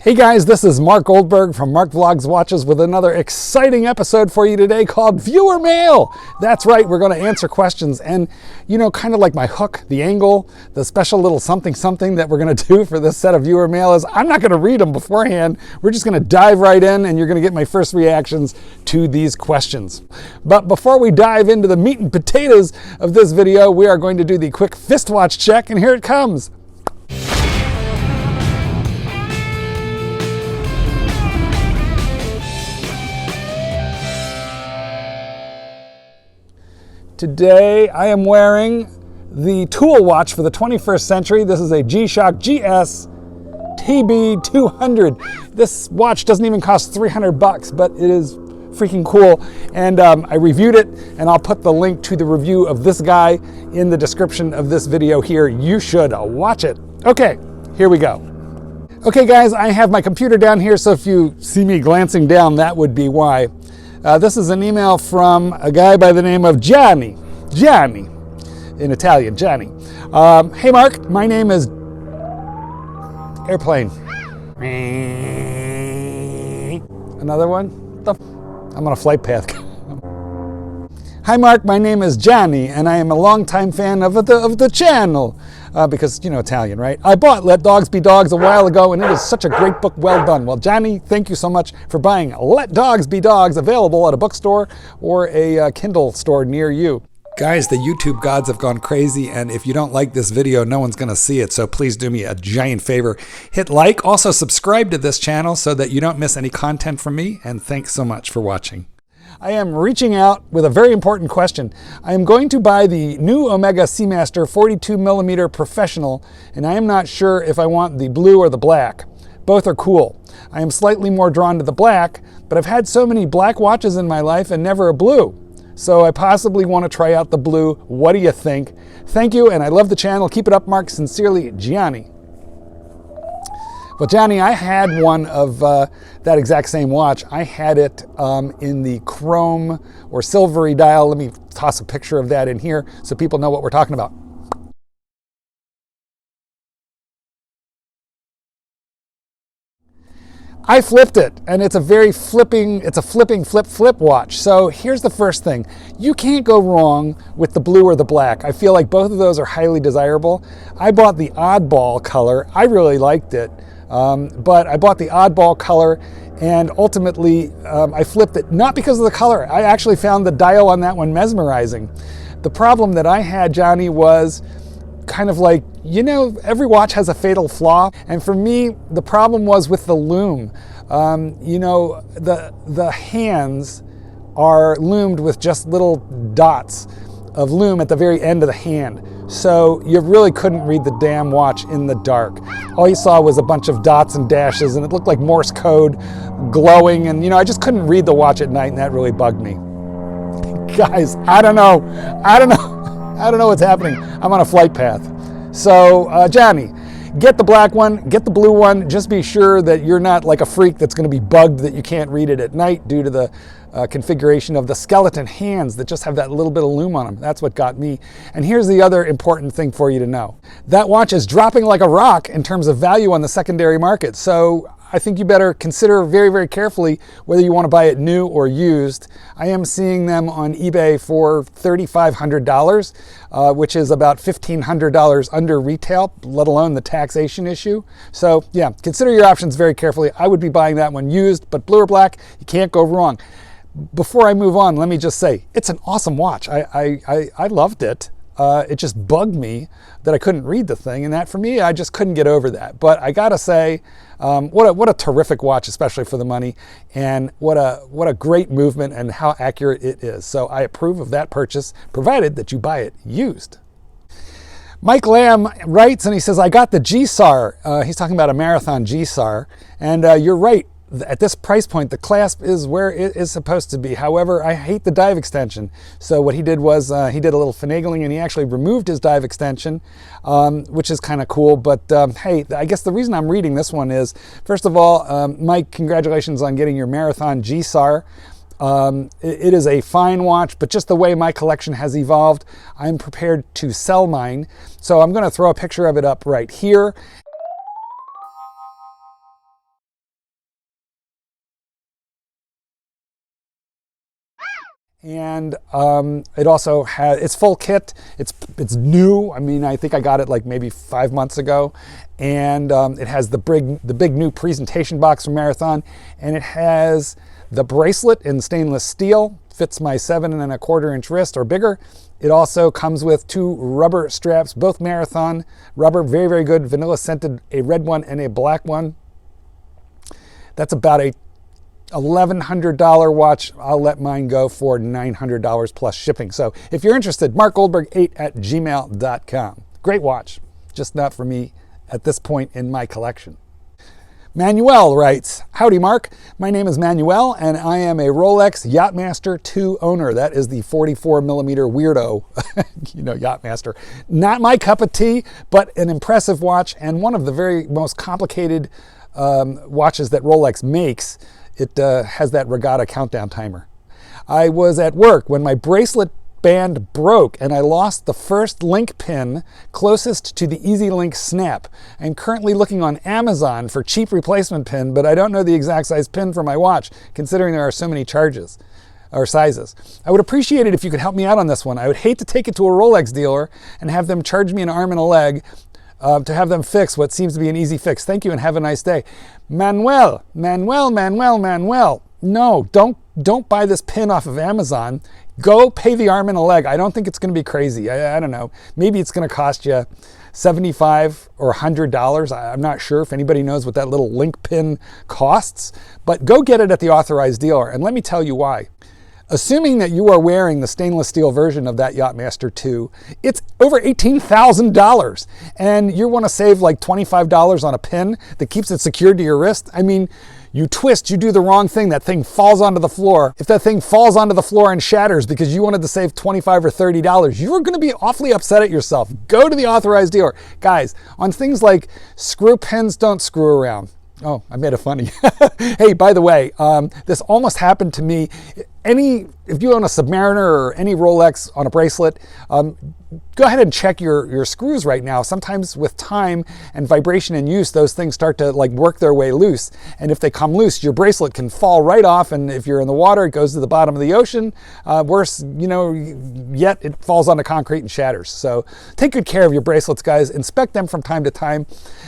Hey guys, this is Marc Goldberg from Marc Vlogs Watches with another exciting episode for you today called Viewer Mail. That's right, we're going to answer questions, and you know, kind of like my hook, the angle, the special little something that we're going to do for this set of viewer mail is I'm not going to read them beforehand. We're just going to dive right in and you're going to get my first reactions to these questions. But before we dive into the meat and potatoes of this video, we are going to do the quick fist watch check, and here it comes. Today I am wearing the tool watch for the 21st century. This is a G-Shock GS TB200. This watch doesn't even cost $300, but it is freaking cool. And I reviewed it, and I'll put the link to the review of this guy in the description of this video here. You should watch it. Okay, here we go. Okay guys, I have my computer down here, so if you see me glancing down, that would be why. This is an email from a guy by the name of Gianni, in Italian, Gianni. Hey Mark, my name is Airplane. Another one? I'm on a flight path. Hi Mark, my name is Gianni, and I am a longtime fan of the channel. Because, you know, Italian, right? I bought Let Dogs Be Dogs a while ago, and it is such a great book, well done. Well, Johnny, thank you so much for buying Let Dogs Be Dogs, available at a bookstore or a Kindle store near you. Guys, the YouTube gods have gone crazy, and if you don't like this video, no one's going to see it, so please do me a giant favor. Hit like, also subscribe to this channel so that you don't miss any content from me, and thanks so much for watching. I am reaching out with a very important question. I am going to buy the new Omega Seamaster 42mm Professional, and I am not sure if I want the blue or the black. Both are cool. I am slightly more drawn to the black, but I've had so many black watches in my life and never a blue. So I possibly want to try out the blue. What do you think? Thank you, and I love the channel. Keep it up, Mark. Sincerely, Gianni. Well, Johnny, I had one of that exact same watch. I had it in the chrome or silvery dial. Let me toss a picture of that in here so people know what we're talking about. I flipped it, and it's a very flipping flip watch. So here's the first thing. You can't go wrong with the blue or the black. I feel like both of those are highly desirable. I bought the oddball color. I really liked it. But I bought the oddball color, and ultimately I flipped it, not because of the color. I actually found the dial on that one mesmerizing. The problem that I had, Johnny, was kind of like, you know, every watch has a fatal flaw, and for me the problem was with the lume. You know, the hands are lumed with just little dots of lume at the very end of the hand. So you really couldn't read the damn watch in the dark. All you saw was a bunch of dots and dashes, and it looked like Morse code glowing, and you know, I just couldn't read the watch at night, and that really bugged me. Guys, I don't know what's happening. I'm on a flight path. So Johnny, get the black one, get the blue one. Just be sure that you're not like a freak that's going to be bugged that you can't read it at night due to the configuration of the skeleton hands that just have that little bit of lume on them. That's what got me. And here's the other important thing for you to know. That watch is dropping like a rock in terms of value on the secondary market. So I think you better consider very, very carefully whether you want to buy it new or used. I am seeing them on eBay for $3,500, which is about $1,500 under retail, let alone the taxation issue. So yeah, consider your options very carefully. I would be buying that one used, but blue or black, you can't go wrong. Before I move on, let me just say, it's an awesome watch. I loved it. It just bugged me that I couldn't read the thing, and that for me, I just couldn't get over that. But I gotta say, what a terrific watch, especially for the money, and what a great movement and how accurate it is. So I approve of that purchase, provided that you buy it used. Mike Lamb writes, and he says, I got the G-SAR. He's talking about a Marathon G-SAR, and you're right. At this price point, the clasp is where it is supposed to be. However, I hate the dive extension. So what he did was he did a little finagling, and he actually removed his dive extension, which is kind of cool. But hey, I guess the reason I'm reading this one is, first of all, Mike, congratulations on getting your Marathon G-SAR. It is a fine watch, but just the way my collection has evolved, I'm prepared to sell mine. So I'm going to throw a picture of it up right here. And it also has, it's full kit. It's new. I mean, I think I got it like maybe 5 months ago. And it has the big new presentation box from Marathon. And it has the bracelet in stainless steel. Fits my 7¼ inch wrist or bigger. It also comes with 2 rubber straps, both Marathon rubber, very, very good. Vanilla scented, a red one and a black one. That's about a $1,100 watch. I'll let mine go for $900 plus shipping. So if you're interested, marcgoldberg8@gmail.com. Great watch, just not for me at this point in my collection. Manuel writes, howdy Mark, my name is Manuel and I am a Rolex Yachtmaster 2 owner. That is the 44mm weirdo, Yachtmaster. Not my cup of tea, but an impressive watch and one of the very most complicated watches that Rolex makes. It has that regatta countdown timer. I was at work when my bracelet band broke and I lost the first link pin closest to the Easy Link snap. I'm currently looking on Amazon for cheap replacement pin, but I don't know the exact size pin for my watch, considering there are so many charges or sizes. I would appreciate it if you could help me out on this one. I would hate to take it to a Rolex dealer and have them charge me an arm and a leg to have them fix what seems to be an easy fix. Thank you and have a nice day. Manuel. No, don't buy this pin off of Amazon. Go pay the arm and a leg. I don't think it's going to be crazy. I don't know. Maybe it's going to cost you $75 or $100. I'm not sure if anybody knows what that little link pin costs, but go get it at the authorized dealer. And let me tell you why. Assuming that you are wearing the stainless steel version of that Yachtmaster 2, it's over $18,000. And you want to save like $25 on a pin that keeps it secured to your wrist. I mean, you twist, you do the wrong thing, that thing falls onto the floor. If that thing falls onto the floor and shatters because you wanted to save $25 or $30, you are going to be awfully upset at yourself. Go to the authorized dealer. Guys, on things like screw pins, don't screw around. Oh, I made it funny. Hey, by the way, this almost happened to me. If you own a Submariner or any Rolex on a bracelet, go ahead and check your screws right now. Sometimes with time and vibration and use, those things start to like work their way loose. And if they come loose, your bracelet can fall right off. And if you're in the water, it goes to the bottom of the ocean. Worse, yet it falls onto concrete and shatters. So take good care of your bracelets, guys. Inspect them from time to time.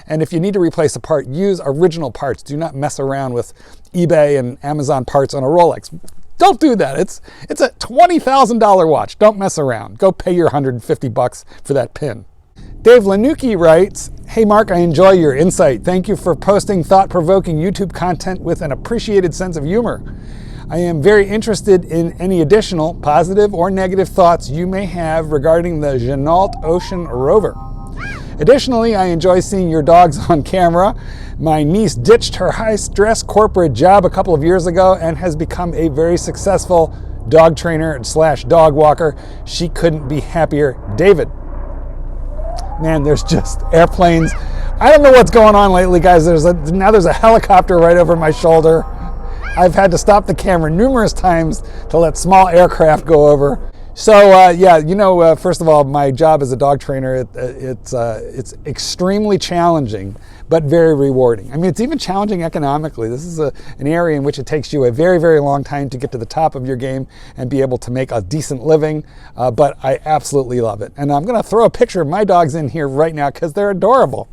And if you need to replace a part, use original parts. Do not mess around with eBay and Amazon parts on a Rolex. Don't do that. It's a $20,000 watch. Don't mess around. Go pay your $150 for that pin. Dave Lanucci writes, hey Mark, I enjoy your insight. Thank you for posting thought-provoking YouTube content with an appreciated sense of humor. I am very interested in any additional positive or negative thoughts you may have regarding the Ginault Ocean Rover. Additionally, I enjoy seeing your dogs on camera. My niece ditched her high-stress corporate job a couple of years ago and has become a very successful dog trainer / dog walker. She couldn't be happier. David. Man, there's just airplanes. I don't know what's going on lately, guys. Now there's a helicopter right over my shoulder. I've had to stop the camera numerous times to let small aircraft go over. So first of all, my job as a dog trainer, it's extremely challenging, but very rewarding. I mean, it's even challenging economically. This is an area in which it takes you a very, very long time to get to the top of your game and be able to make a decent living, but I absolutely love it. And I'm going to throw a picture of my dogs in here right now because they're adorable.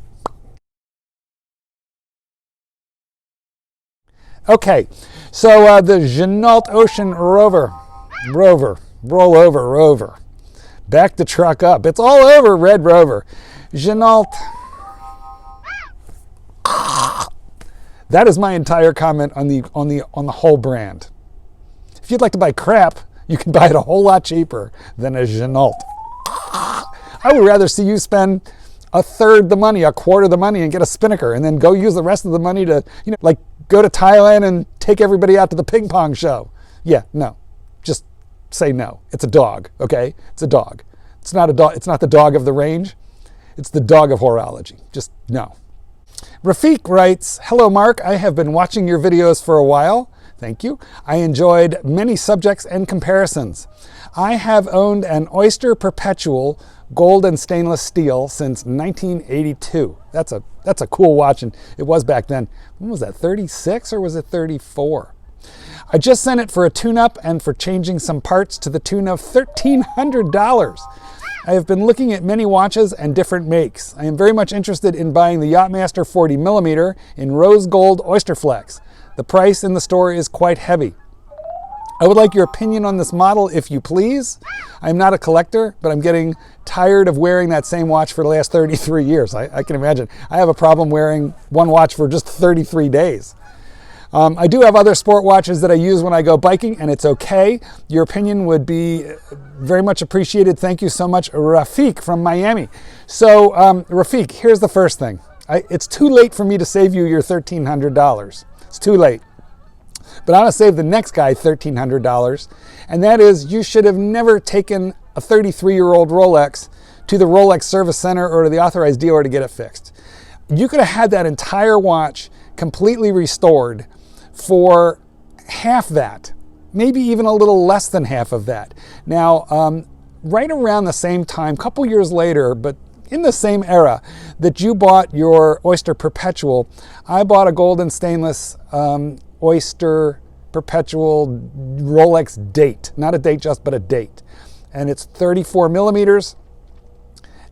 Okay, so the Ginault Ocean Rover. Roll over, Rover. Back the truck up. It's all over, Red Rover. Ginault. That is my entire comment on the whole brand. If you'd like to buy crap, you can buy it a whole lot cheaper than a Ginault. I would rather see you spend a third the money, a quarter the money, and get a Spinnaker, and then go use the rest of the money to, like go to Thailand and take everybody out to the ping pong show. Yeah, no, just say no. It's a dog, okay? It's a dog. It's not a dog. It's not the dog of the range. It's the dog of horology. Just no. Rafiq writes, hello Mark, I have been watching your videos for a while. Thank you. I enjoyed many subjects and comparisons. I have owned an Oyster Perpetual gold and stainless steel since 1982. That's a cool watch, and it was back then. When was that, 36 or was it 34? I just sent it for a tune-up and for changing some parts to the tune of $1,300. I have been looking at many watches and different makes. I am very much interested in buying the Yachtmaster 40mm in rose gold oyster flex. The price in the store is quite heavy. I would like your opinion on this model, if you please. I'm not a collector, but I'm getting tired of wearing that same watch for the last 33 years. I can imagine. I have a problem wearing one watch for just 33 days. I do have other sport watches that I use when I go biking, and it's okay. Your opinion would be very much appreciated. Thank you so much, Rafiq from Miami. So, Rafiq, here's the first thing. It's too late for me to save you your $1,300. It's too late. But I'm going to save the next guy $1,300, and that is you should have never taken a 33-year-old Rolex to the Rolex service center or to the authorized dealer to get it fixed. You could have had that entire watch completely restored for half that, maybe even a little less than half of that. Now, right around the same time, a couple years later, but in the same era that you bought your Oyster Perpetual, I bought a gold and stainless Oyster Perpetual Rolex date. Not a date just, but a date. And it's 34mm.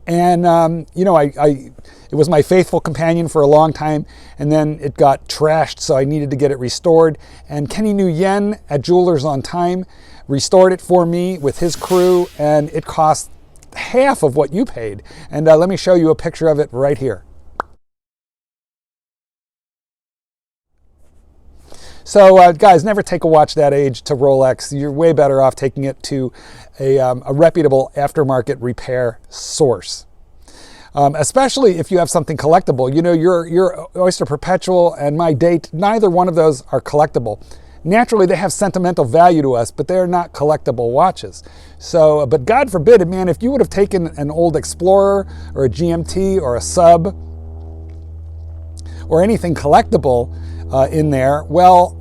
And, you know, it was my faithful companion for a long time, and then it got trashed, so I needed to get it restored. And Kenny Nguyen at Jewelers on Time restored it for me with his crew, and it cost half of what you paid. And let me show you a picture of it right here. So guys, never take a watch that age to Rolex. You're way better off taking it to a reputable aftermarket repair source. Especially if you have something collectible. You know, your Oyster Perpetual and my date, neither one of those are collectible. Naturally, they have sentimental value to us, but they're not collectible watches. So, but God forbid, man, if you would have taken an old Explorer or a GMT or a Sub or anything collectible in there, well,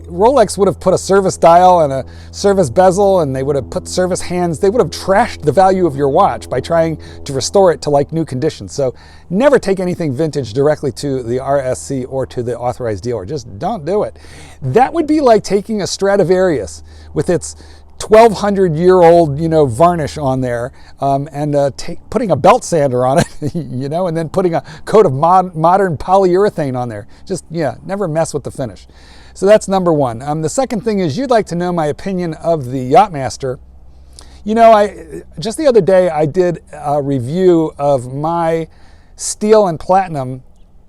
Rolex would have put a service dial and a service bezel, and they would have put service hands. They would have trashed the value of your watch by trying to restore it to like new conditions. So never take anything vintage directly to the RSC or to the authorized dealer. Just don't do it. That would be like taking a Stradivarius with its 1,200-year-old, you know, varnish on there, and putting a belt sander on it, you know, and then putting a coat of modern polyurethane on there. Just, yeah, never mess with the finish. So that's number one. The second thing is you'd like to know my opinion of the Yachtmaster. You know, just the other day I did a review of my steel and platinum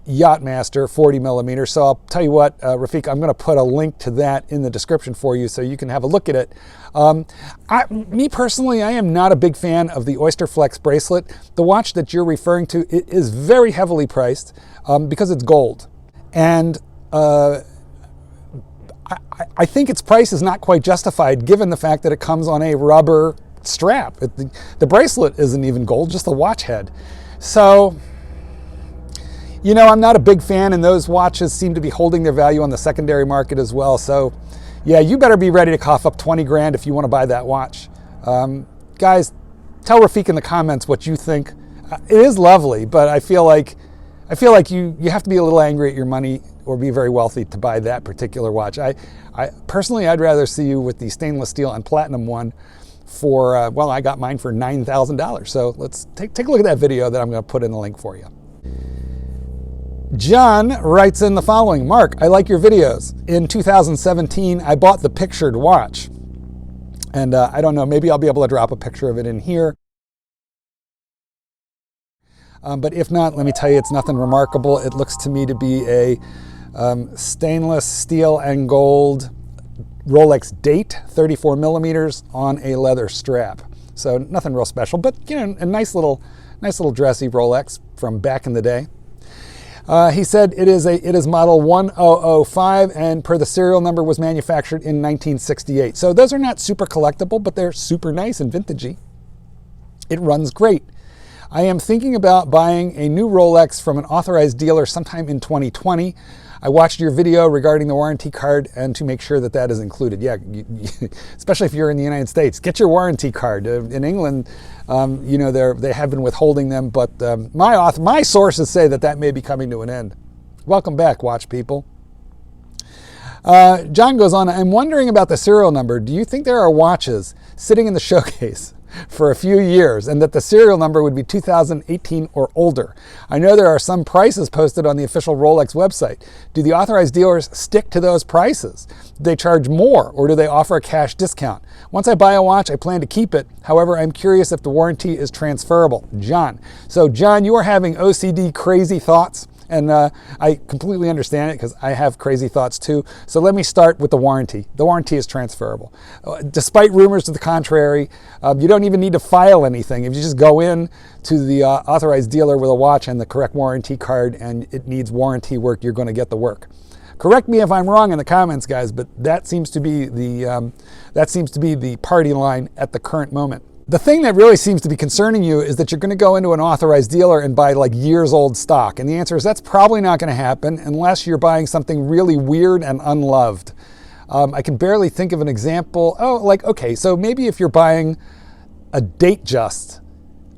Yachtmaster 40mm. So I'll tell you what, Rafiq, I'm going to put a link to that in the description for you so you can have a look at it. Me personally, I am not a big fan of the Oyster Flex bracelet. The watch that you're referring to, it is very heavily priced because it's gold. And I think its price is not quite justified given the fact that it comes on a rubber strap. The bracelet isn't even gold, just the watch head. So, you know, I'm not a big fan, and those watches seem to be holding their value on the secondary market as well. So, yeah, you better be ready to cough up 20 grand if you want to buy that watch. Guys, tell Rafiq in the comments what you think. It is lovely, but I feel like you have to be a little angry at your money or be very wealthy to buy that particular watch. I personally, I'd rather see you with the stainless steel and platinum one for, well, I got mine for $9,000. So let's take a look at that video that I'm going to put in the link for you. John writes in the following: Mark, I like your videos. In 2017, I bought the pictured watch. And I don't know, maybe I'll be able to drop a picture of it in here. But if not, let me tell you, it's nothing remarkable. It looks to me to be a stainless steel and gold Rolex date, 34mm on a leather strap. So nothing real special, but you know, a nice little dressy Rolex from back in the day. He said it is model 1005, and per the serial number was manufactured in 1968. So those are not super collectible, but they're super nice and vintagey. It runs great. I am thinking about buying a new Rolex from an authorized dealer sometime in 2020. I watched your video regarding the warranty card, and to make sure that that is included. Yeah, especially if you're in the United States, get your warranty card. In England, you know, they have been withholding them, but my sources say that may be coming to an end. Welcome back, watch people. John goes on, I'm wondering about the serial number. Do you think there are watches sitting in the showcase for a few years and that the serial number would be 2018 or older? I know there are some prices posted on the official Rolex website. Do the authorized dealers stick to those prices? Do they charge more or do they offer a cash discount? Once I buy a watch, I plan to keep it. However, I'm curious if the warranty is transferable. John. So John, you are having OCD crazy thoughts. And I completely understand it because I have crazy thoughts too. So let me start with the warranty. The warranty is transferable. Despite rumors to the contrary, you don't even need to file anything. If you just go in to the authorized dealer with a watch and the correct warranty card and it needs warranty work, you're going to get the work. Correct me if I'm wrong in the comments, guys, but that seems to be the party line at the current moment. The thing that really seems to be concerning you is that you're going to go into an authorized dealer and buy like years old stock. And the answer is that's probably not going to happen unless you're buying something really weird and unloved. I can barely think of an example. Okay, so maybe if you're buying a Datejust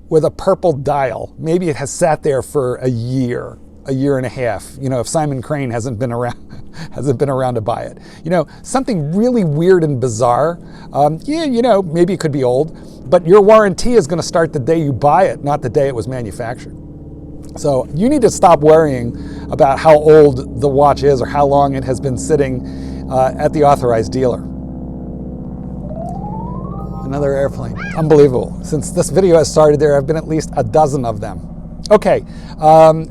with a purple dial, maybe it has sat there for a year and a half. You know, if Simon Crane hasn't been around to buy it. You know, something really weird and bizarre. Maybe it could be old. But your warranty is going to start the day you buy it, not the day it was manufactured. So you need to stop worrying about how old the watch is or how long it has been sitting at the authorized dealer. Another airplane. Unbelievable. Since this video has started, there have been at least a dozen of them. Okay,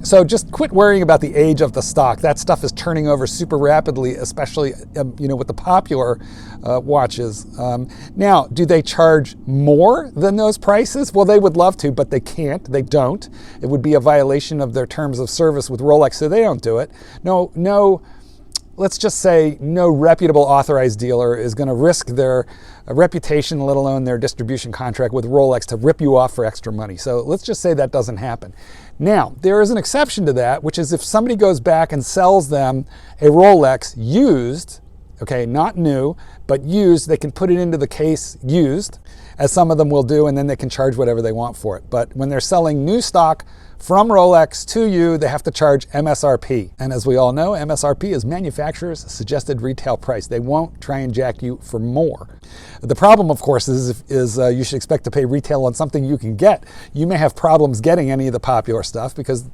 so just quit worrying about the age of the stock. That stuff is turning over super rapidly, especially with the popular watches. Now, do they charge more than those prices? Well, they would love to, but they can't. They don't. It would be a violation of their terms of service with Rolex, so they don't do it. No. Let's just say no reputable authorized dealer is going to risk their reputation, let alone their distribution contract with Rolex, to rip you off for extra money. So let's just say that doesn't happen. Now, there is an exception to that, which is if somebody goes back and sells them a Rolex used, okay, not new, but used, they can put it into the case used, as some of them will do, and then they can charge whatever they want for it. But when they're selling new stock from Rolex to you, they have to charge MSRP. And as we all know, MSRP is manufacturer's suggested retail price. They won't try and jack you for more. The problem, of course, is you should expect to pay retail on something you can get. You may have problems getting any of the popular stuff because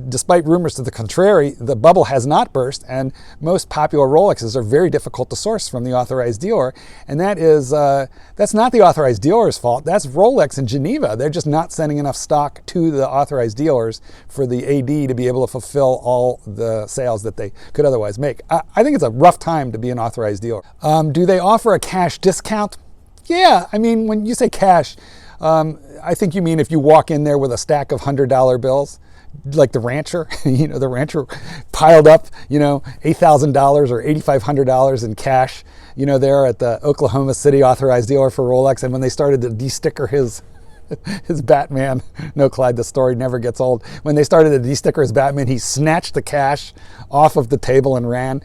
despite rumors to the contrary, the bubble has not burst, and most popular Rolexes are very difficult to source from the authorized dealer. And that's not the authorized dealer's fault. That's Rolex in Geneva. They're just not sending enough stock to the authorized dealers for the AD to be able to fulfill all the sales that they could otherwise make. I think it's a rough time to be an authorized dealer. Do they offer a cash discount? Yeah, I mean, when you say cash, I think you mean if you walk in there with a stack of $100 bills, like the rancher, the rancher piled up, $8,000 or $8,500 in cash, there at the Oklahoma City authorized dealer for Rolex. And when they started to de-sticker his Batman, no, Clyde, the story never gets old. When they started to de-sticker his Batman, he snatched the cash off of the table and ran.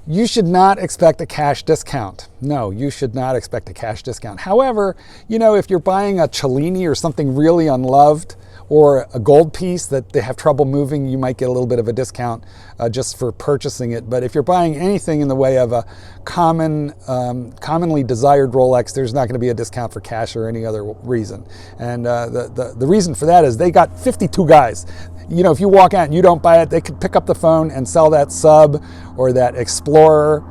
You should not expect a cash discount. No, you should not expect a cash discount. However, if you're buying a Cellini or something really unloved, or a gold piece that they have trouble moving, you might get a little bit of a discount just for purchasing it. But if you're buying anything in the way of a commonly desired Rolex, there's not going to be a discount for cash or any other reason. And the reason for that is they got 52 guys. If you walk out and you don't buy it, they could pick up the phone and sell that Sub or that Explorer.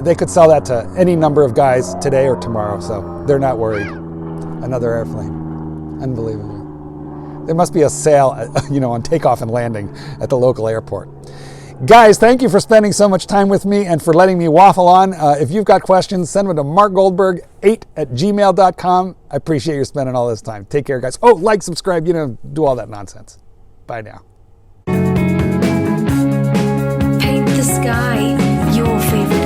They could sell that to any number of guys today or tomorrow, so they're not worried. Another airplane. Unbelievable. There must be a sale, on takeoff and landing at the local airport. Guys, thank you for spending so much time with me and for letting me waffle on. If you've got questions, send them to marcgoldberg8@gmail.com. I appreciate you spending all this time. Take care, guys. Oh, like, subscribe, do all that nonsense. Bye now. Paint the sky your favorite